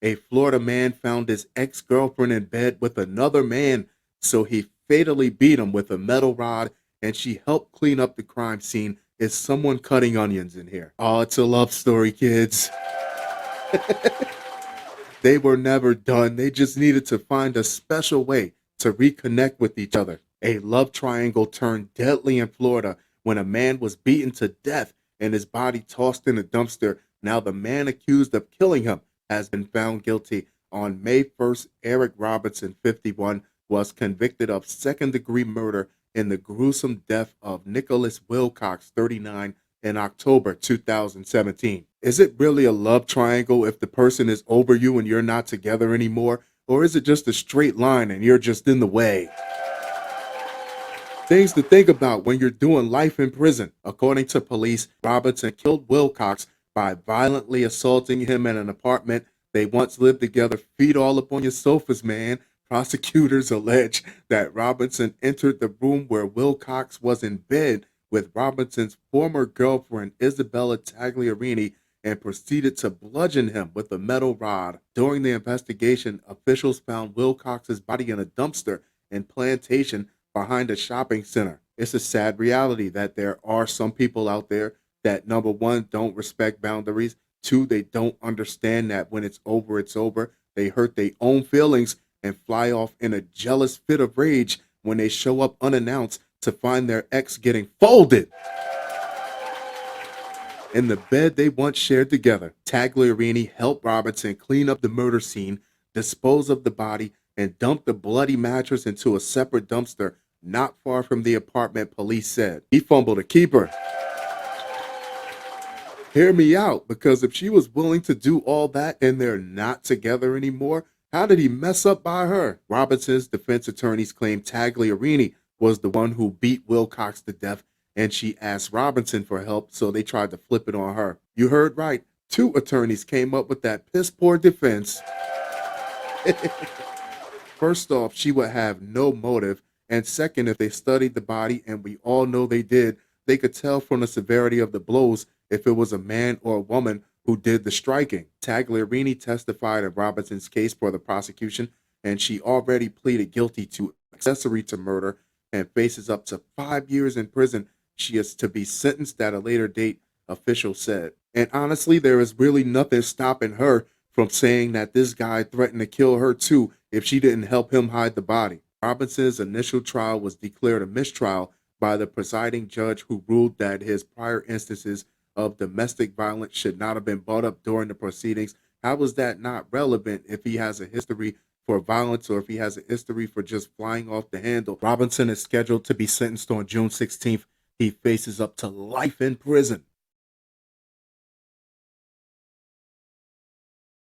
A Florida man found his ex-girlfriend in bed with another man, so he fatally beat him with a metal rod, and she helped clean up the crime scene. Is someone cutting onions in here? Oh, it's a love story, kids. They were never done. They just needed to find a special way to reconnect with each other. A love triangle turned deadly in Florida when a man was beaten to death and his body tossed in a dumpster. Now, the man accused of killing him has been found guilty. On May 1st, Eric Robinson, 51, was convicted of second-degree murder in the gruesome death of Nicholis Wilcox, 39, in October 2017. Is it really a love triangle if the person is over you and you're not together anymore? Or is it just a straight line and you're just in the way? Things to think about when you're doing life in prison. According to police, Robinson killed Wilcox by violently assaulting him in an apartment they once lived together. Feet all up on your sofas, man. Prosecutors allege that Robinson entered the room where Wilcox was in bed with Robinson's former girlfriend, Isabella Tagliarini, and proceeded to bludgeon him with a metal rod. During the investigation, officials found Wilcox's body in a dumpster in Plantation behind a shopping center. It's a sad reality that there are some people out there that, number one, don't respect boundaries. Two, they don't understand that when it's over, it's over. They hurt their own feelings and fly off in a jealous fit of rage when they show up unannounced to find their ex getting folded in the bed they once shared together. Tagliarini helped Robinson clean up the murder scene, dispose of the body, and dump the bloody mattress into a separate dumpster not far from the apartment, police said. He fumbled a keeper. Hear me out, because if she was willing to do all that and they're not together anymore, how did he mess up by her? Robinson's defense attorneys claim Tagliarini was the one who beat Wilcox to death, and she asked Robinson for help, so they tried to flip it on her. You heard right. Two attorneys came up with that piss-poor defense. First off, she would have no motive, and second, if they studied the body, and we all know they did, they could tell from the severity of the blows if it was a man or a woman who did the striking. Tagliarini testified in Robinson's case for the prosecution, and she already pleaded guilty to accessory to murder and faces up to 5 years in prison. She is to be sentenced at a later date, officials said. And honestly, there is really nothing stopping her from saying that this guy threatened to kill her too if she didn't help him hide the body. Robinson's initial trial was declared a mistrial by the presiding judge, who ruled that his prior instances of domestic violence should not have been brought up during the proceedings. How is that not relevant if he has a history for violence or if he has a history for just flying off the handle? Robinson is scheduled to be sentenced on June 16th. He faces up to life in prison.